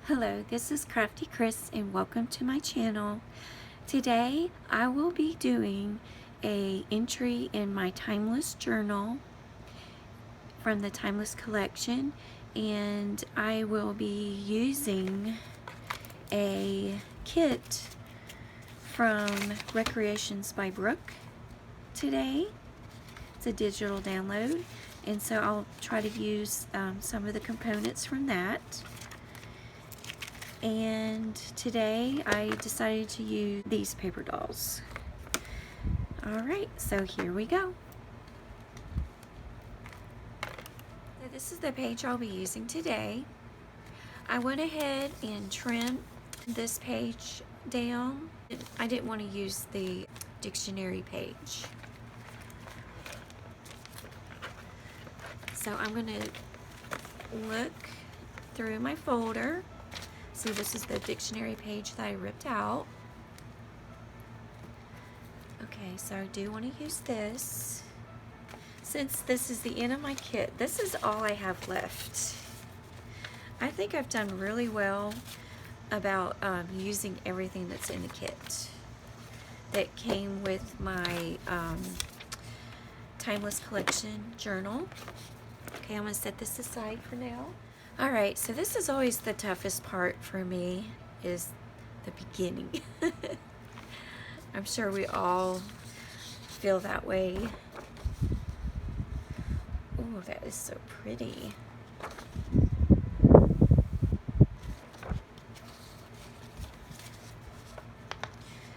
Hello, this is Crafty Chris and welcome to my channel. Today I will be doing a entry in my Timeless journal from the Timeless collection, and I will be using a kit from Recreations by Brooke today. It's a digital download, and so I'll try to use some of the components from that. And today I decided to use these paper dolls. Alright, so here we go. So this is the page I'll be using today. I went ahead and trimmed this page down. I didn't want to use the dictionary page. So I'm going to look through my folder. See, this is the dictionary page that I ripped out. Okay, so I do want to use this. Since this is the end of my kit, this is all I have left. I think I've done really well about using everything that's in the kit that came with my Timeless Collection journal. Okay, I'm going to set this aside for now. Alright, so this is always the toughest part for me, is the beginning. I'm sure we all feel that way. Oh, that is so pretty.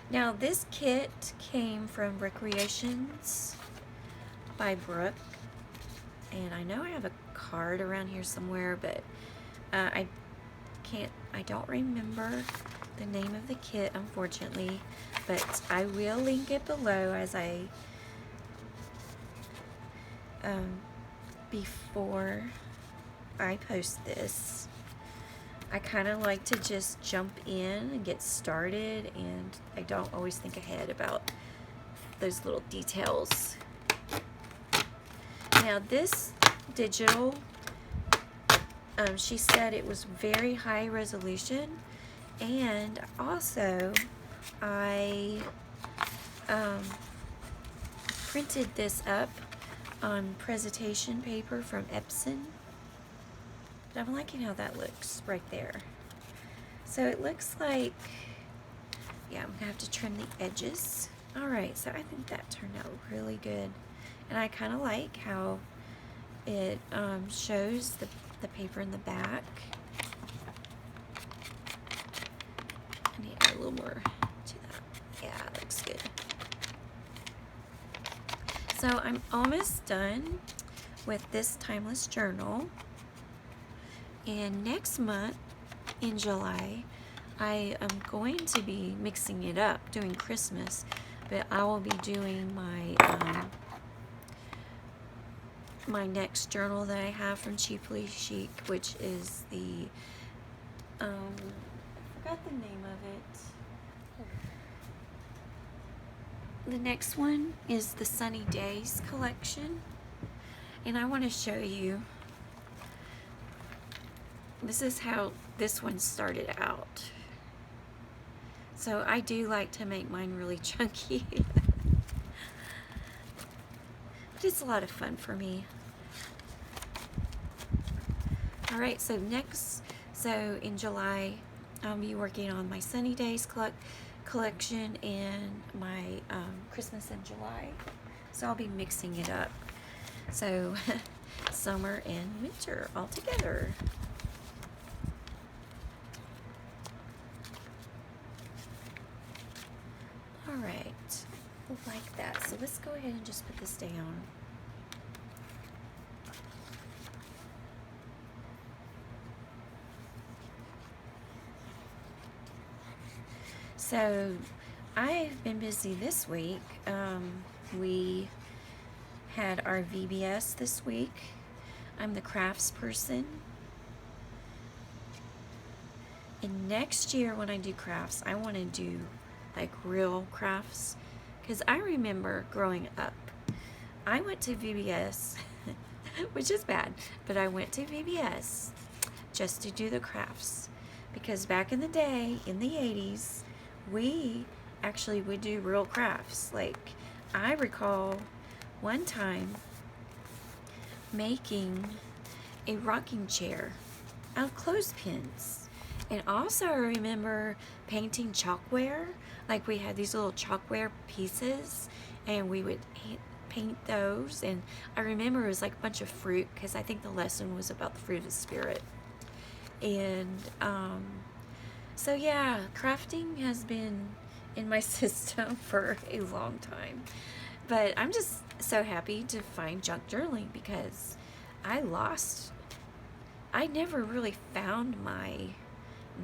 Now, this kit came from Recreations by Brooke. And I know I have a card around here somewhere, but I don't remember the name of the kit, unfortunately, but I will link it below as I before I post this. I kind of like to just jump in and get started, and I don't always think ahead about those little details. Now this digital, she said it was very high resolution, and also I printed this up on presentation paper from Epson. But I'm liking how that looks right there. So it looks like, yeah, I'm gonna have to trim the edges. Alright, so I think that turned out really good. And I kind of like how it shows the paper in the back. I need to add a little more to that. Yeah, that looks good. So I'm almost done with this Timeless journal. And next month, in July, I am going to be mixing it up, doing Christmas. But I will be doing my my next journal that I have from Cheaply Chic, which is the I forgot the name of it. The next one is the Sunny Days collection, and I want to show you. This is how this one started out. So I do like to make mine really chunky. But it's a lot of fun for me. Alright, so in July, I'll be working on my Sunny Days collection and my Christmas in July. So I'll be mixing it up. So summer and winter all together. Alright, like that. So let's go ahead and just put this down. So I've been busy this week. We had our VBS this week. I'm the crafts person. And next year when I do crafts, I want to do like real crafts, because I remember growing up, I went to VBS, which is bad, but I went to VBS just to do the crafts. because back in the day, in the 80s, we actually would do real crafts. Like, I recall one time making a rocking chair out of clothespins. And also I remember painting chalkware. Like, we had these little chalkware pieces and we would paint those. And I remember it was like a bunch of fruit, because I think the lesson was about the fruit of the spirit. And so yeah, crafting has been in my system for a long time. But I'm just so happy to find junk journaling, because I never really found my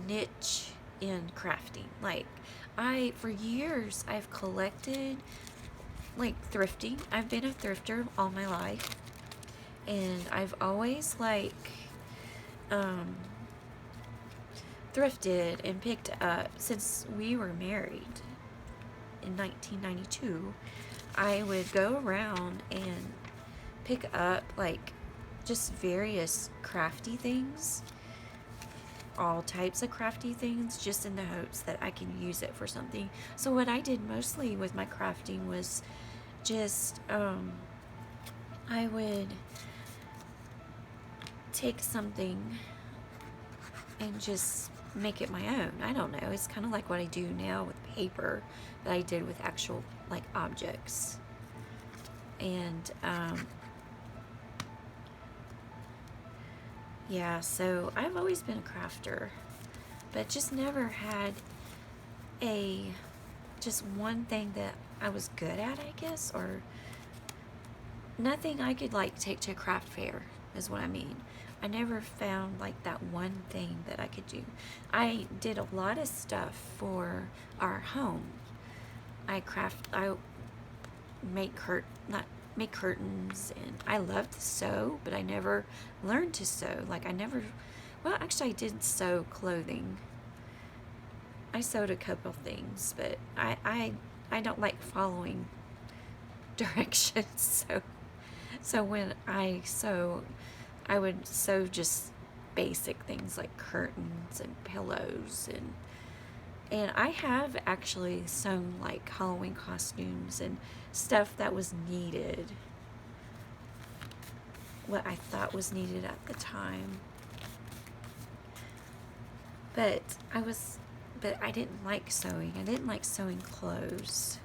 niche in crafting. Like, for years I've collected, like, thrifting. I've been a thrifter all my life, and I've always thrifted and picked up since we were married in 1992. I would go around and pick up like just various crafty things, all types of crafty things, just in the hopes that I can use it for something. So what I did mostly with my crafting was just I would take something and just make it my own. I don't know, it's kind of like what I do now with paper that I did with actual like objects. And yeah, so I've always been a crafter, but just never had just one thing that I was good at, I guess, or nothing I could like take to a craft fair is what I mean. I never found like that one thing that I could do. I did a lot of stuff for our home. I make curtains, and I love to sew, but I never learned to sew. Like, well, actually I did sew clothing. I sewed a couple things, but I don't like following directions. So when I sew, I would sew just basic things like curtains and pillows, and I have actually sewn like Halloween costumes and stuff that was needed, what I thought was needed at the time. But I didn't like sewing. I didn't like sewing clothes.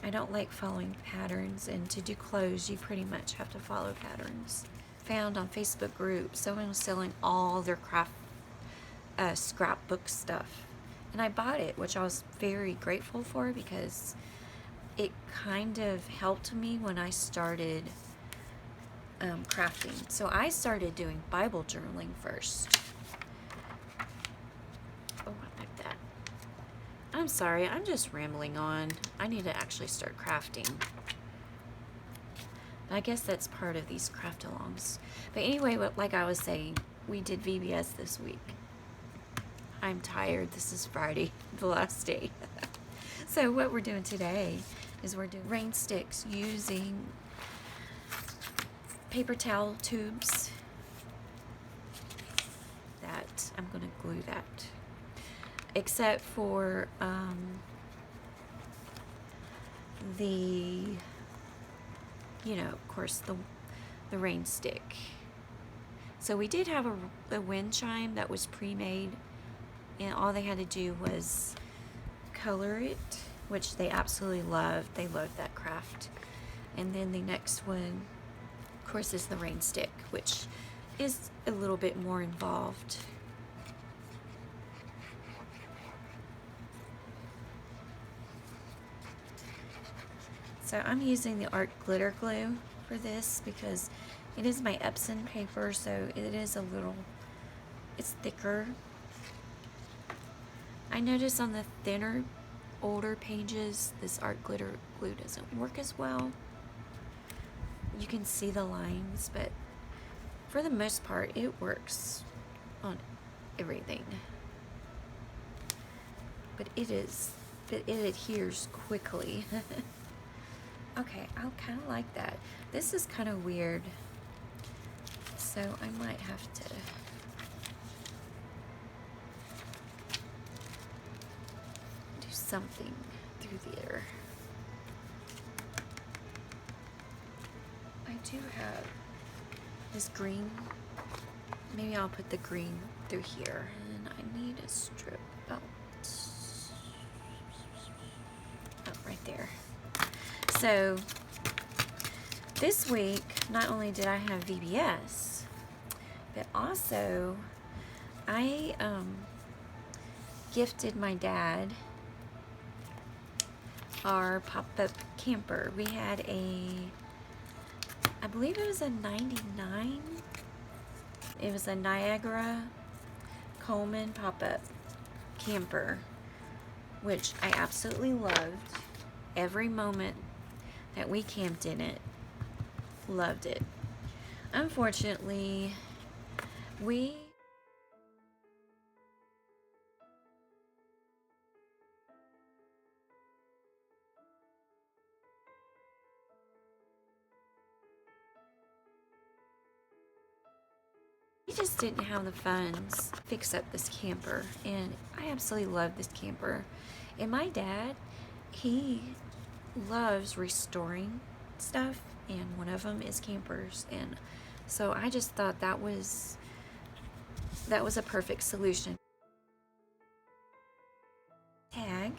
I don't like following patterns, and to do clothes, you pretty much have to follow patterns. Found on Facebook groups, someone was selling all their craft scrapbook stuff. And I bought it, which I was very grateful for, because it kind of helped me when I started crafting. So I started doing Bible journaling first. Oh, I like that. I'm sorry, I'm just rambling on. I need to actually start crafting. I guess that's part of these craft-alongs. But anyway, like I was saying, we did VBS this week. I'm tired. This is Friday, the last day. So what we're doing today is we're doing rain sticks using paper towel tubes. That I'm going to glue that. Except for of course, the rain stick. So we did have a wind chime that was pre-made, and all they had to do was color it, which they absolutely loved. They loved that craft. And then the next one, of course, is the rain stick, which is a little bit more involved. So I'm using the art glitter glue for this because it is my Epson paper, so it is it's thicker. I noticed on the thinner, older pages, this art glitter glue doesn't work as well. You can see the lines, but for the most part, it works on everything. But it adheres quickly. Okay, I kind of like that. This is kind of weird, so I might have to something through there. I do have this green. Maybe I'll put the green through here. And I need a strip belt. Oh, right there. So this week, not only did I have VBS, but also I gifted my dad our pop-up camper. We had I believe it was a 99. It was a Niagara Coleman pop-up camper, which I absolutely loved. Every moment that we camped in it, loved it. Unfortunately, we just didn't have the funds to fix up this camper, and I absolutely love this camper. And my dad, he loves restoring stuff, and one of them is campers, and so I just thought that was a perfect solution. Tag,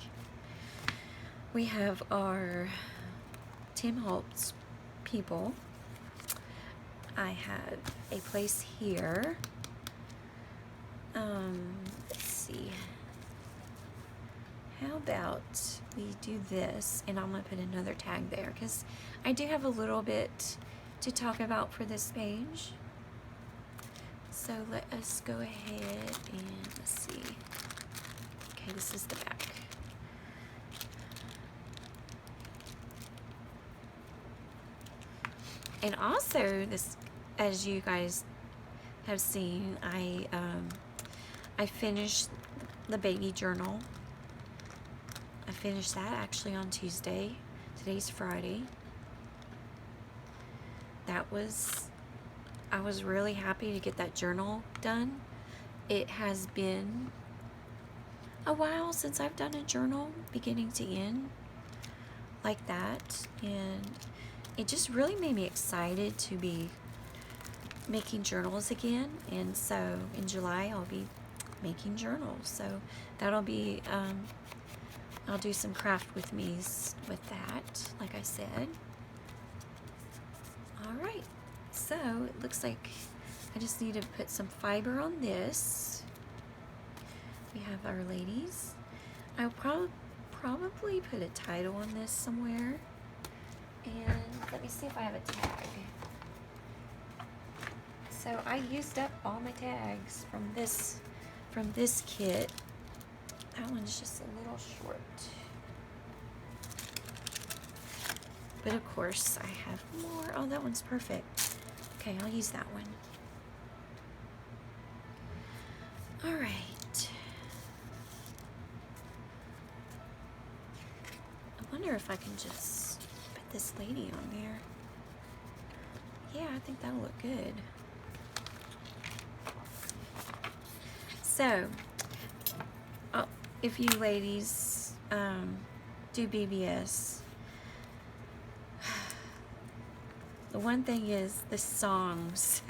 we have our Tim Holtz people. I have a place here. Let's see. How about we do this, and I'm gonna put another tag there because I do have a little bit to talk about for this page. So let us go ahead and let's see. Okay, this is the back. And also this, as you guys have seen, I finished the baby journal. I finished that actually on Tuesday. Today's Friday. I was really happy to get that journal done. It has been a while since I've done a journal beginning to end like that, and it just really made me excited to be making journals again. And so in July I'll be making journals, so that'll be I'll do some craft with me's with that, like I said. Alright, so it looks like I just need to put some fiber on this. We have Our Ladies. I'll probably put a title on this somewhere. And let me see if I have a tag. So I used up all my tags from this kit. That one's just a little short. But of course I have more. Oh, that one's perfect. Okay, I'll use that one. All right. I wonder if I can just put this lady on there. Yeah, I think that'll look good. So, if you ladies do BBS, the one thing is the songs.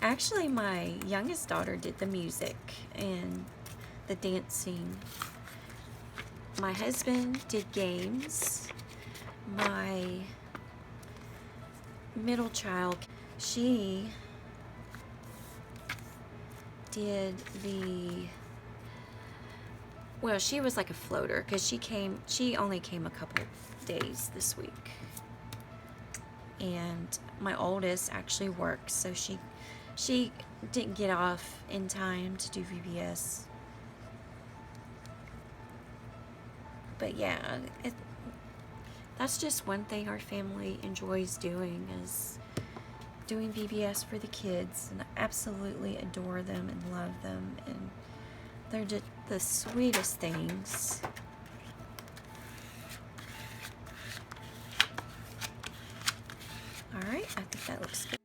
Actually, my youngest daughter did the music and the dancing. My husband did games. My middle child, she did well, she was like a floater because she only came a couple days this week. And my oldest actually works, so she didn't get off in time to do VBS. But yeah, that's just one thing our family enjoys doing, is doing VBS for the kids, and I absolutely adore them and love them, and they're just the sweetest things. Alright, I think that looks good.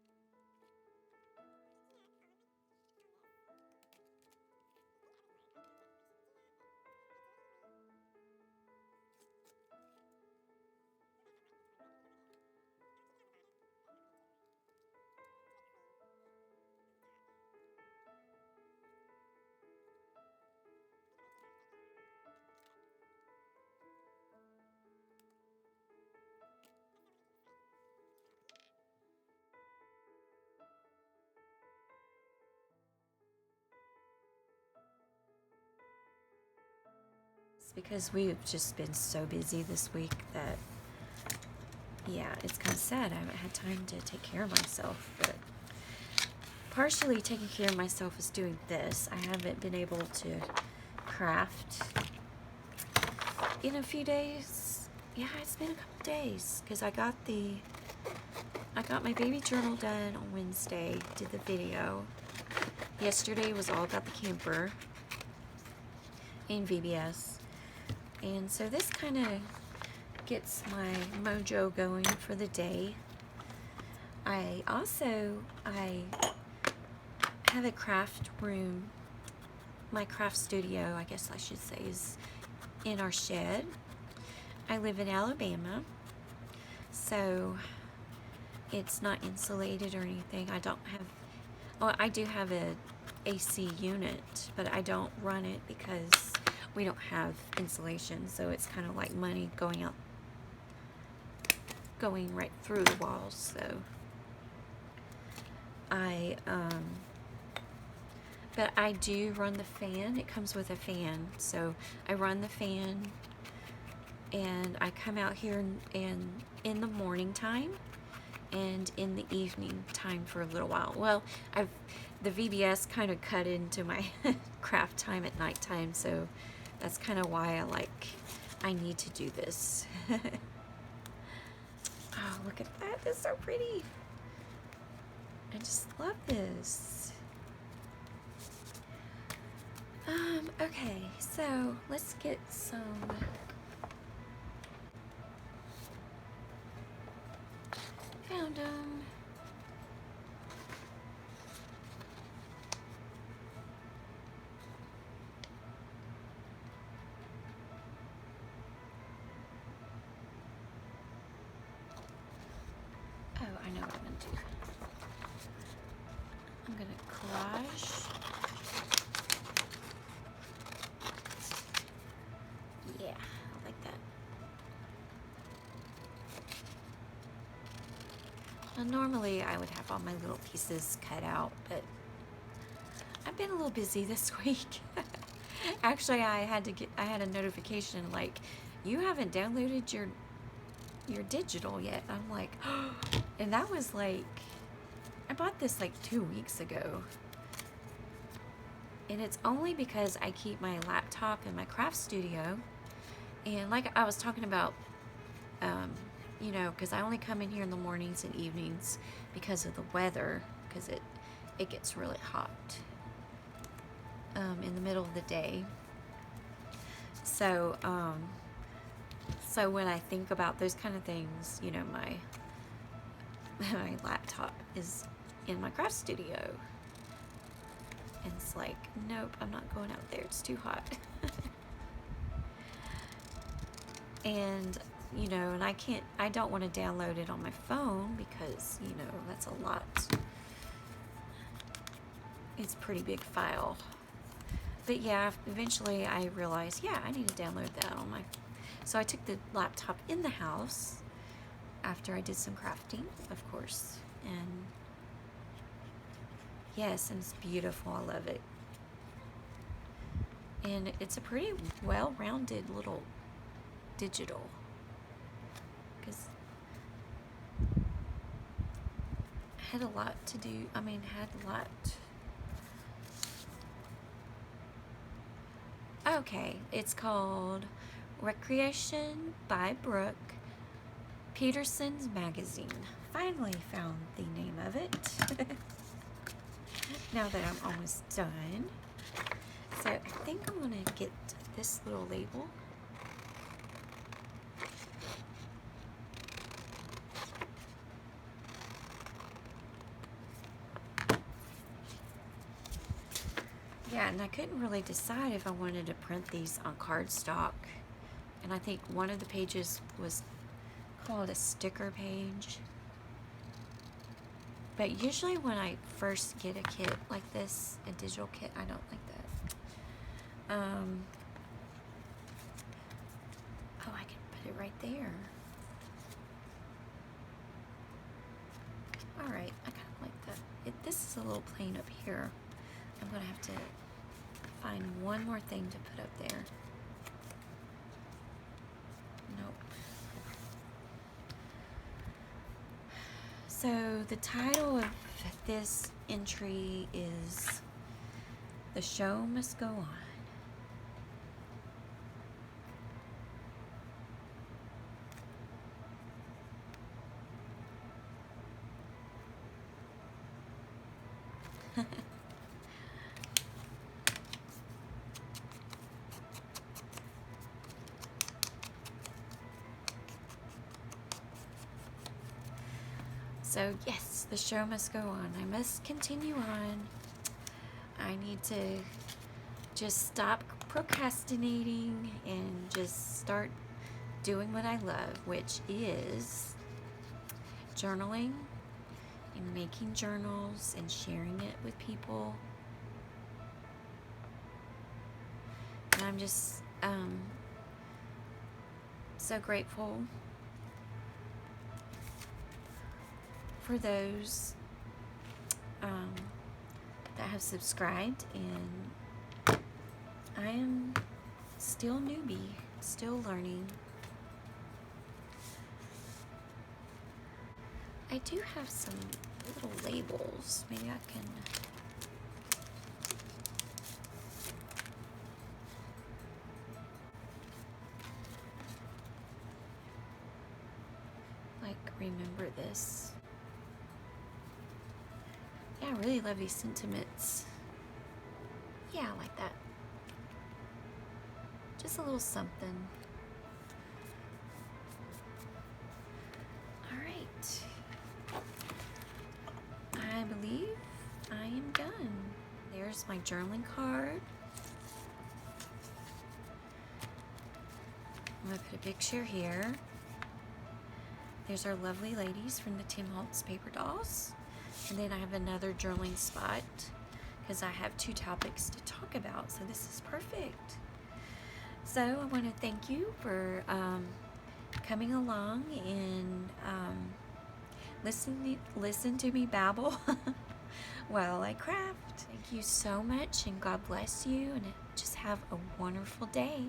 because we've just been so busy this week that, yeah, it's kind of sad. I haven't had time to take care of myself, but partially taking care of myself is doing this. I haven't been able to craft in a few days. Yeah, it's been a couple days because I got my baby journal done on Wednesday, did the video. Yesterday was all about the camper in VBS. And so this kind of gets my mojo going for the day. I have a craft room. My craft studio, I guess I should say, is in our shed. I live in Alabama, so it's not insulated or anything. I don't have, well, I do have a AC unit, but I don't run it because we don't have insulation, so it's kind of like money going right through the walls. So but I do run the fan. It comes with a fan, so I run the fan, and I come out here and in the morning time and in the evening time for a little while. Well, the VBS kind of cut into my craft time at nighttime, so that's kind of why I need to do this. Oh, look at that. That's so pretty. I just love this. Okay, so let's get some found them. Oh, I know what I'm gonna do. I'm gonna collage. Yeah, I like that. Well, normally I would have all my little pieces cut out, but I've been a little busy this week. Actually, I had a notification like, you haven't downloaded your digital yet. I'm like, oh, and that was like, I bought this like 2 weeks ago. And it's only because I keep my laptop in my craft studio. And like I was talking about, you know, because I only come in here in the mornings and evenings because of the weather, because it gets really hot in the middle of the day. So, so when I think about those kind of things, you know, my laptop is in my craft studio. And it's like, nope, I'm not going out there. It's too hot. And, you know, and I don't want to download it on my phone because, you know, that's a lot. It's a pretty big file. But yeah, eventually I realized, yeah, I need to download that on my... So I took the laptop in the house after I did some crafting, of course. And yes, and it's beautiful. I love it. And it's a pretty well-rounded little digital. Because I had a lot to do. I mean, had a lot... Okay, it's called Recreation by Brooke, Peterson's magazine. Finally found the name of it. Now that I'm almost done. So I think I'm gonna get this little label. Yeah, and I couldn't really decide if I wanted to print these on cardstock. And I think one of the pages was called a sticker page. But usually when I first get a kit like this, a digital kit, I don't like that. Oh, I can put it right there. Alright, I kind of like that. This is a little plain up here. I'm going to have to find one more thing to put up there. So the title of this entry is "The Show Must Go On." So yes, the show must go on. I must continue on. I need to just stop procrastinating and just start doing what I love, which is journaling and making journals and sharing it with people. And I'm just so grateful for those that have subscribed, and I am still newbie, still learning. I do have some little labels. Maybe I can remember this. Yeah, I really love these sentiments. Yeah, I like that. Just a little something. All right. I believe I am done. There's my journaling card. I'm gonna put a picture here. There's our lovely ladies from the Tim Holtz paper dolls. And then I have another journaling spot because I have 2 topics to talk about, so this is perfect. So I want to thank you for coming along and listen to me babble while I craft. Thank you so much, and God bless you, and just have a wonderful day.